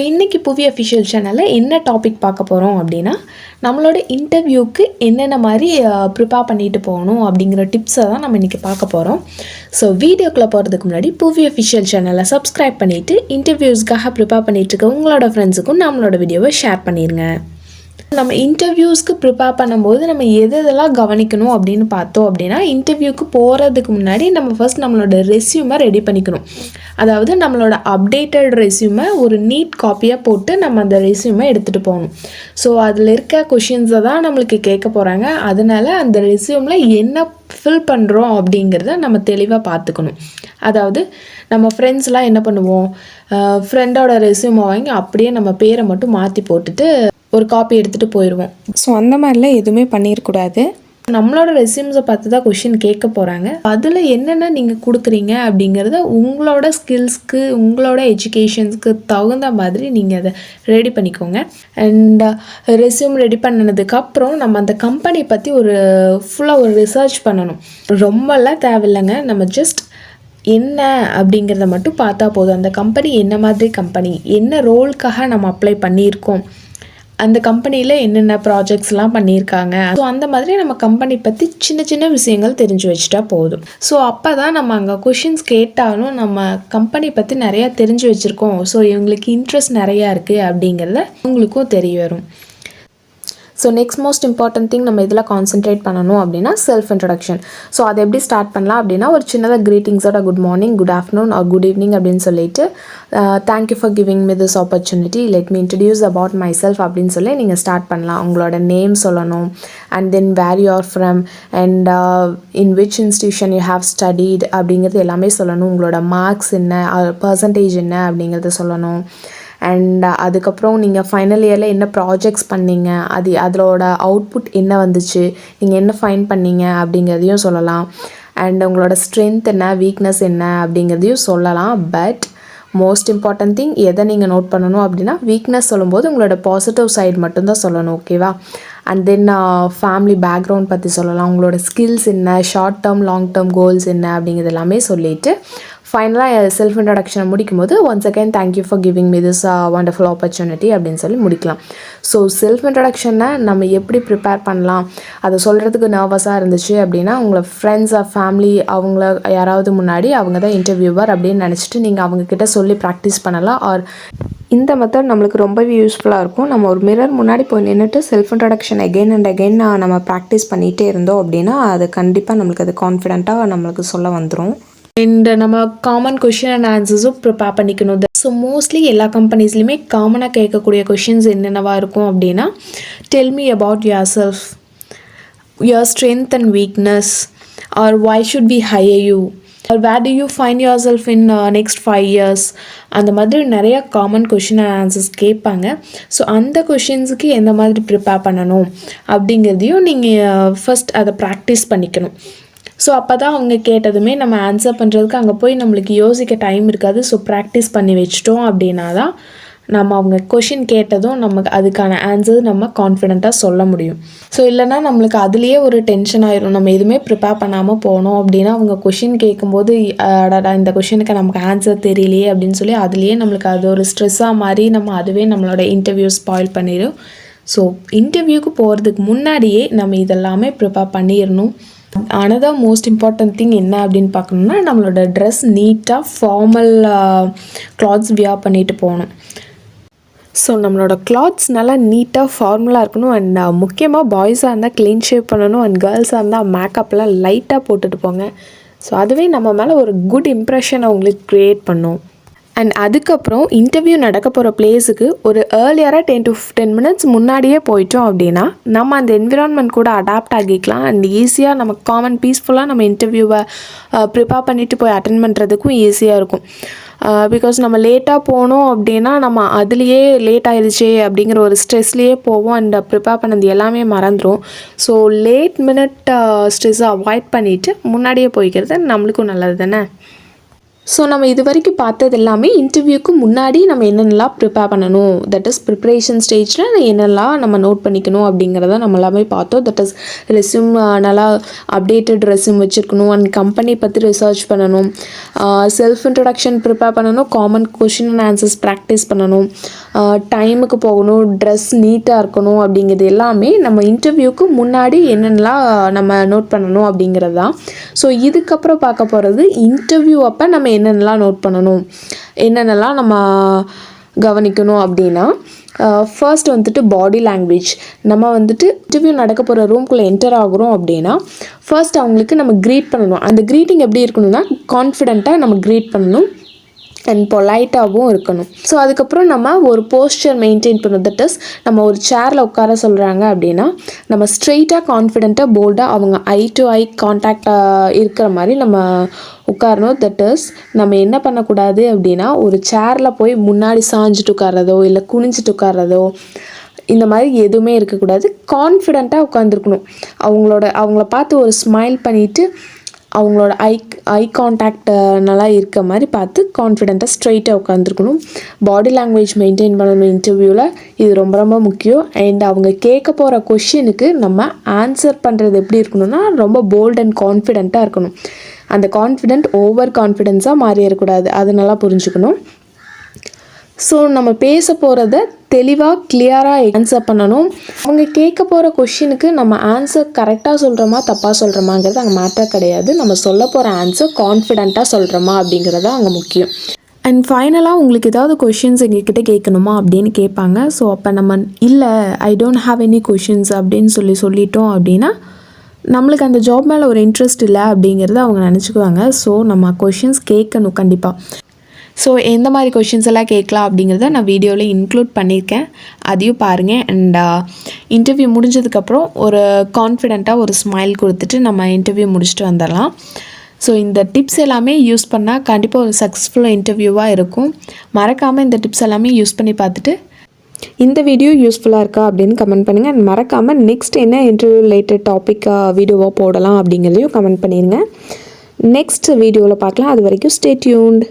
இன்றைக்கி புவி அஃபிஷியல் சேனலில் என்ன டாபிக் பார்க்க போகிறோம் அப்படின்னா, நம்மளோட இன்டர்வியூக்கு என்னென்ன மாதிரி ப்ரிப்பேர் பண்ணிட்டு போகணும் அப்படிங்கிற டிப்ஸை தான் நம்ம இன்றைக்கி பார்க்க போகிறோம். ஸோ வீடியோக்குள்ளே போகிறதுக்கு முன்னாடி புவி அஃபிஷியல் சேனலை சப்ஸ்கிரைப் பண்ணிவிட்டு இன்டர்வியூஸ்க்காக ப்ரிப்பேர் பண்ணிகிட்ருக்க உங்களோட ஃப்ரெண்ட்ஸுக்கும் நம்மளோட வீடியோவை ஷேர் பண்ணிடுங்க. நம்ம இன்டர்வியூஸ்க்கு ப்ரிப்பேர் பண்ணும்போது நம்ம எதெல்லாம் கவனிக்கணும் அப்படின்னு பார்த்தோம் அப்படின்னா, இன்டர்வியூக்கு போகிறதுக்கு முன்னாடி நம்ம ஃபர்ஸ்ட் நம்மளோட ரெஸ்யூமை ரெடி பண்ணிக்கணும். அதாவது நம்மளோட அப்டேட்டட் ரெஸ்யூமை ஒரு நீட் காப்பியாக போட்டு நம்ம அந்த ரெஸ்யூமை எடுத்துகிட்டு போகணும். ஸோ அதில் இருக்க கொஷின்ஸை தான் நம்மளுக்கு கேட்க போகிறாங்க. அதனால் அந்த ரெஸ்யூமில் என்ன ஃபில் பண்ணுறோம் அப்படிங்கிறத நம்ம தெளிவாக பார்த்துக்கணும். அதாவது நம்ம ஃப்ரெண்ட்ஸ்லாம் என்ன பண்ணுவோம், ஃப்ரெண்டோட ரெஸ்யூமை வாங்கி அப்படியே நம்ம பேரை மட்டும் மாற்றி போட்டுட்டு ஒரு காப்பி எடுத்துகிட்டு போயிடுவோம். ஸோ அந்த மாதிரிலாம் எதுவுமே பண்ணிடக்கூடாது. நம்மளோட ரெஸ்யூம்ஸை பார்த்து தான் கொஷின் கேட்க போகிறாங்க. அதில் என்னென்ன நீங்கள் கொடுக்குறீங்க அப்படிங்கிறத உங்களோட ஸ்கில்ஸ்க்கு உங்களோட எஜுகேஷன்ஸ்க்கு தகுந்த மாதிரி நீங்கள் அதை ரெடி பண்ணிக்கோங்க. அண்ட் ரெஸ்யூம் ரெடி பண்ணினதுக்கப்புறம் நம்ம அந்த கம்பெனி பற்றி ஃபுல்லாக ஒரு ரிசர்ச் பண்ணணும். ரொம்பலாம் தேவையில்லைங்க. நம்ம ஜஸ்ட் என்ன அப்படிங்கிறத மட்டும் பார்த்தா போதும். அந்த கம்பெனி என்ன மாதிரி கம்பெனி, என்ன ரோலுக்காக நம்ம அப்ளை பண்ணியிருக்கோம், அந்த கம்பெனியில் என்னென்ன ப்ராஜெக்ட்ஸ்லாம் பண்ணியிருக்காங்க, ஸோ அந்த மாதிரி நம்ம கம்பெனி பற்றி சின்ன சின்ன விஷயங்கள் தெரிஞ்சு வச்சுட்டா போதும். ஸோ அப்போ தான் நம்ம அங்கே கொஷின்ஸ் கேட்டாலும் நம்ம கம்பெனி பற்றி நிறையா தெரிஞ்சு வச்சுருக்கோம், ஸோ இவங்களுக்கு இன்ட்ரெஸ்ட் நிறையா இருக்குது அப்படிங்கிறத உங்களுக்கும் தெரிய வரும். So next most important thing நம்ம இதில் கான்சென்ட்ரேட் பண்ணணும் அப்படின்னா செல்ஃப் இன்ட்ரடக்ஷன். ஸோ அதை எப்படி ஸ்டார்ட் பண்ணலாம் அப்படின்னா, ஒரு சின்னதாக க்ரீட்டிங்ஸோட good morning, good afternoon or good evening அப்படின்னு சொல்லிட்டு thank you for giving me this opportunity, let me introduce about myself அப்படின்னு சொல்லி நீங்கள் ஸ்டார்ட் பண்ணலாம். உங்களோட நேம் சொல்லணும், and then where you are from, and in which institution you have studied அப்படிங்கிறது எல்லாமே சொல்லணும். உங்களோட மார்க்ஸ் என்ன, பர்சன்டேஜ் என்ன அப்படிங்கிறத சொல்லணும். அண்ட் அதுக்கப்புறம் நீங்கள் ஃபைனல் இயரில் என்ன ப்ராஜெக்ட்ஸ் பண்ணீங்க, அதோட அவுட்புட் என்ன வந்துச்சு, நீங்கள் என்ன ஃபைன் பண்ணீங்க அப்படிங்கிறதையும் சொல்லலாம். அண்ட் உங்களோட ஸ்ட்ரென்த் என்ன, வீக்னஸ் என்ன அப்படிங்கிறதையும் சொல்லலாம். பட் மோஸ்ட் இம்பார்ட்டன்ட் திங் எதை நீங்கள் நோட் பண்ணணும் அப்படின்னா, வீக்னஸ் சொல்லும்போது உங்களோட பாசிட்டிவ் சைடு மட்டும்தான் சொல்லணும், ஓகேவா? அண்ட் தென் ஃபேமிலி பேக்ரவுண்ட் பற்றி சொல்லலாம். உங்களோட ஸ்கில்ஸ் என்ன, short term long term goals என்ன அப்படிங்கிறது எல்லாமே சொல்லிவிட்டு ஃபைனலாக செல்ஃப் இன்ட்ரடக்ஷனை முடிக்கும் போது once again thank you for giving me this wonderful opportunity அப்படின்னு சொல்லி முடிக்கலாம். ஸோ செல்ஃப் இன்ட்ரடக்ஷனை நம்ம எப்படி ப்ரிப்பேர் பண்ணலாம், அதை சொல்கிறதுக்கு நர்வஸாக இருந்துச்சு அப்படின்னா, உங்களை ஃப்ரெண்ட்ஸ் ஆர் ஃபேமிலி அவங்கள யாராவது முன்னாடி அவங்க தான் இன்டர்வியூவர் அப்படின்னு நினச்சிட்டு நீங்கள் அவங்கக்கிட்ட சொல்லி ப்ராக்டிஸ் பண்ணலாம். ஆர் இந்த மெத்தட் நம்மளுக்கு ரொம்பவே யூஸ்ஃபுல்லாக இருக்கும். நம்ம ஒரு மிரர் முன்னாடி போய் நின்றுட்டு self introduction again and again நம்ம ப்ராக்டிஸ் பண்ணிகிட்டே இருந்தோம் அப்படின்னா அது கண்டிப்பாக நம்மளுக்கு அது கான்ஃபிடென்ட்டாக நம்மளுக்கு சொல்ல வந்துடும். அண்ட் நம்ம காமன் கொஷின் அண்ட் ஆன்சர்ஸும் ப்ரிப்பேர் பண்ணிக்கணும். ஸோ மோஸ்ட்லி எல்லா கம்பெனிஸ்லையுமே காமனாக கேட்கக்கூடிய கொஷின்ஸ் என்னென்னவா இருக்கும் அப்படின்னா, tell me about yourself, your strength and weakness, or why should we hire you, or where do you find yourself in next 5 years. அந்த மாதிரி நிறையா காமன் கொஷின் அண்ட் ஆன்சர்ஸ் கேட்பாங்க. ஸோ அந்த கொஷின்ஸுக்கு எந்த மாதிரி ப்ரிப்பேர் பண்ணணும் அப்படிங்கிறதையும் நீங்கள் ஃபஸ்ட் அதை ப்ராக்டிஸ் பண்ணிக்கணும். ஸோ அப்போ தான் அவங்க கேட்டதுமே நம்ம ஆன்சர் பண்ணுறதுக்கு அங்கே போய் நம்மளுக்கு யோசிக்க டைம் இருக்காது. ஸோ ப்ராக்டிஸ் பண்ணி வச்சிட்டோம் அப்படின்னா தான் நம்ம அவங்க கொஷின் கேட்டதும் நமக்கு அதுக்கான ஆன்சர் நம்ம கான்ஃபிடெண்ட்டாக சொல்ல முடியும். ஸோ இல்லைனா நம்மளுக்கு அதுலேயே ஒரு டென்ஷன் ஆயிரும். நம்ம எதுவுமே ப்ரிப்பேர் பண்ணாமல் போனோம் அப்படின்னா அவங்க கொஷின் கேட்கும்போது அடடா இந்த கொஷினுக்கு நமக்கு ஆன்சர் தெரியலையே அப்படின்னு சொல்லி அதுலேயே நம்மளுக்கு அது ஒரு ஸ்ட்ரெஸ்ஸாக மாதிரி அதுவே நம்மளோட இன்டர்வியூ ஸ்பாயில் பண்ணிடும். ஸோ இன்டர்வியூக்கு போகிறதுக்கு முன்னாடியே நம்ம இதெல்லாமே ப்ரிப்பேர் பண்ணிடணும். another மோஸ்ட் இம்பார்ட்டன்ட் திங் என்ன அப்படின்னு பார்க்கணுன்னா, நம்மளோட ட்ரெஸ் நீட்டாக ஃபார்மல் கிளாத்ஸ் வியர் பண்ணிட்டு போகணும். ஸோ நம்மளோட கிளாத்ஸ் நல்லா நீட்டாக ஃபார்மலாக இருக்கணும். அண்ட் முக்கியமாக பாய்ஸாக இருந்தால் க்ளீன் ஷேவ் பண்ணணும். அண்ட் கேர்ள்ஸாக இருந்தால் மேக்கப்லாம் லைட்டாக போட்டுட்டு போங்க. ஸோ அதுவே நம்ம மேலே ஒரு குட் இம்ப்ரெஷனை உங்களுக்கு க்ரியேட் பண்ணும். அண்ட் அதுக்கப்புறம் இன்டர்வியூ நடக்க போகிற பிளேஸுக்கு ஒரு ஏர்லியராக 10 to 10 minutes முன்னாடியே போயிட்டோம் அப்படின்னா நம்ம அந்த என்விரான்மெண்ட் கூட அடாப்ட் ஆகிக்கலாம். அண்ட் ஈஸியாக நம்ம காமன் பீஸ்ஃபுல்லாக நம்ம இன்டர்வியூவை ப்ரிப்பேர் பண்ணிவிட்டு போய் அட்டென்ட் பண்ணுறதுக்கும் ஈஸியாக இருக்கும். பிகாஸ் நம்ம லேட்டாக போனோம் அப்படின்னா நம்ம அதுலேயே லேட் ஆகிடுச்சே அப்படிங்கிற ஒரு ஸ்ட்ரெஸ்லேயே போவோம். அண்ட் ப்ரிப்பேர் பண்ணது எல்லாமே மறந்துடும். ஸோ லேட் மினிட் ஸ்ட்ரெஸ்ஸை அவாய்ட் பண்ணிவிட்டு முன்னாடியே போய்க்கிறது நம்மளுக்கும் நல்லது தானே. ஸோ நம்ம இது வரைக்கும் பார்த்தது எல்லாமே இன்டர்வியூக்கு முன்னாடி நம்ம என்னென்னலாம் ப்ரிப்பேர் பண்ணணும், தட் இஸ் ப்ரிப்ரேஷன் ஸ்டேஜில் என்னெல்லாம் நம்ம நோட் பண்ணிக்கணும் அப்படிங்கிறத நம்ம எல்லாமே பார்த்தோம். தட் இஸ் ரெஸ்யூம் நல்லா அப்டேட்டட் ரெஸ்யூம் வச்சுருக்கணும், அண்ட் கம்பெனி பற்றி ரிசர்ச் பண்ணணும், செல்ஃப் இன்ட்ரடக்ஷன் ப்ரிப்பேர் பண்ணணும், common question and answers practice பண்ணணும், டைமுக்கு போகணும், ட்ரெஸ் நீட்டாக இருக்கணும். அப்படிங்கிறது எல்லாமே நம்ம இன்டர்வியூக்கு முன்னாடி என்னென்னலாம் நம்ம நோட் பண்ணணும் அப்படிங்கிறது தான். ஸோ இதுக்கப்புறம் பார்க்க போகிறது இன்டர்வியூ அப்போ நம்ம என்னென்னலாம் நோட் பண்ணணும், என்னென்னலாம் நம்ம கவனிக்கணும் அப்படின்னா, ஃபர்ஸ்ட் வந்துட்டு பாடி லாங்குவேஜ். நம்ம வந்துட்டு இன்டர்வியூ நடக்க போகிற ரூம்குள்ளே என்டர் ஆகுறோம் அப்படின்னா ஃபர்ஸ்ட் அவங்களுக்கு நம்ம க்ரீட் பண்ணணும். அந்த க்ரீட்டிங் எப்படி இருக்கணும்னா கான்ஃபிடெண்ட்டாக நம்ம க்ரீட் பண்ணணும் அண்ட் பொலைட்டாகவும் இருக்கணும். ஸோ அதுக்கப்புறம் நம்ம ஒரு போஸ்டர் மெயின்டைன் பண்ணணும். தட் இஸ் நம்ம ஒரு சேரில் உட்கார சொல்கிறாங்க அப்படின்னா நம்ம ஸ்ட்ரெயிட்டாக கான்ஃபிடெண்ட்டாக போல்டாக அவங்க ஐ டு ஐ கான்டாக்டாக இருக்கிற மாதிரி நம்ம உட்காரணும். தட் இஸ் நம்ம என்ன பண்ணக்கூடாது அப்படின்னா ஒரு சேரில் போய் முன்னாடி சாஞ்சிட்டு உட்கார்றதோ இல்லை குனிஞ்சிட்டு உட்கார்றதோ இந்த மாதிரி எதுவுமே இருக்கக்கூடாது. கான்ஃபிடெண்ட்டாக உட்காந்துருக்கணும். அவங்கள பார்த்து ஒரு ஸ்மைல் பண்ணிவிட்டு அவங்களோட ஐ கான்டாக்ட் நல்லா இருக்க மாதிரி பார்த்து கான்ஃபிடெண்ட்டாக ஸ்ட்ரெயிட்டாக உட்காந்துருக்கணும். பாடி லாங்குவேஜ் மெயின்டைன் பண்ணணும் இன்டர்வியூவில். இது ரொம்ப ரொம்ப முக்கியம். அண்ட் அவங்க கேட்க போகிற கொஷினுக்கு நம்ம ஆன்சர் பண்ணுறது எப்படி இருக்கணும்னா ரொம்ப போல்ட் அண்ட் கான்ஃபிடெண்ட்டாக இருக்கணும். அந்த கான்ஃபிடென்ட் ஓவர் கான்ஃபிடென்ஸாக மாறிடக்கூடாது. அது நல்லா புரிஞ்சுக்கணும். ஸோ நம்ம பேச போகிறத தெளிவாக கிளியராக ஆன்சர் பண்ணணும். அவங்க கேட்க போகிற கொஷினுக்கு நம்ம ஆன்சர் கரெக்டாக சொல்கிறோமா தப்பாக சொல்கிறோமாங்கிறது அங்கே மேட்டர் கிடையாது. நம்ம சொல்ல போகிற ஆன்சர் கான்ஃபிடெண்ட்டாக சொல்கிறோமா அப்படிங்கிறது அங்கே முக்கியம். அண்ட் ஃபைனலாக உங்களுக்கு ஏதாவது கொஷின்ஸ் எங்ககிட்ட கேட்கணுமா அப்படின்னு கேட்பாங்க. ஸோ அப்போ நம்ம இல்லை I don't have any questions அப்படின்னு சொல்லிட்டோம் அப்படின்னா நம்மளுக்கு அந்த ஜாப் மேலே ஒரு இன்ட்ரெஸ்ட் இல்லை அப்படிங்கிறத அவங்க நினச்சிக்குவாங்க. ஸோ நம்ம கொஷின்ஸ் கேட்கணும் கண்டிப்பாக. ஸோ எந்த மாதிரி கொஷின்ஸ் எல்லாம் கேட்கலாம் அப்படிங்கிறத நான் வீடியோவில் இன்க்ளூட் பண்ணியிருக்கேன், அதையும் பாருங்கள். அண்ட் இன்டர்வியூ முடிஞ்சதுக்கப்புறம் ஒரு கான்ஃபிடெண்ட்டாக ஒரு ஸ்மைல் கொடுத்துட்டு நம்ம இன்டர்வியூ முடிச்சுட்டு வந்துடலாம். ஸோ இந்த டிப்ஸ் எல்லாமே யூஸ் பண்ணால் கண்டிப்பாக ஒரு சக்ஸஸ்ஃபுல் இன்டர்வியூவாக இருக்கும். மறக்காமல் இந்த டிப்ஸ் எல்லாமே யூஸ் பண்ணி பார்த்துட்டு இந்த வீடியோ யூஸ்ஃபுல்லாக இருக்கா அப்படின்னு கமெண்ட் பண்ணுங்கள். அண்ட் மறக்காமல் நெக்ஸ்ட் என்ன இன்டர்வியூ ரிலேட்டட் டாப்பிக்காக வீடியோவாக போடலாம் அப்படிங்கிறதையும் கமெண்ட் பண்ணிடுங்க. நெக்ஸ்ட் வீடியோவில் பார்க்கலாம். அது வரைக்கும் ஸ்டே டியூன்ட்.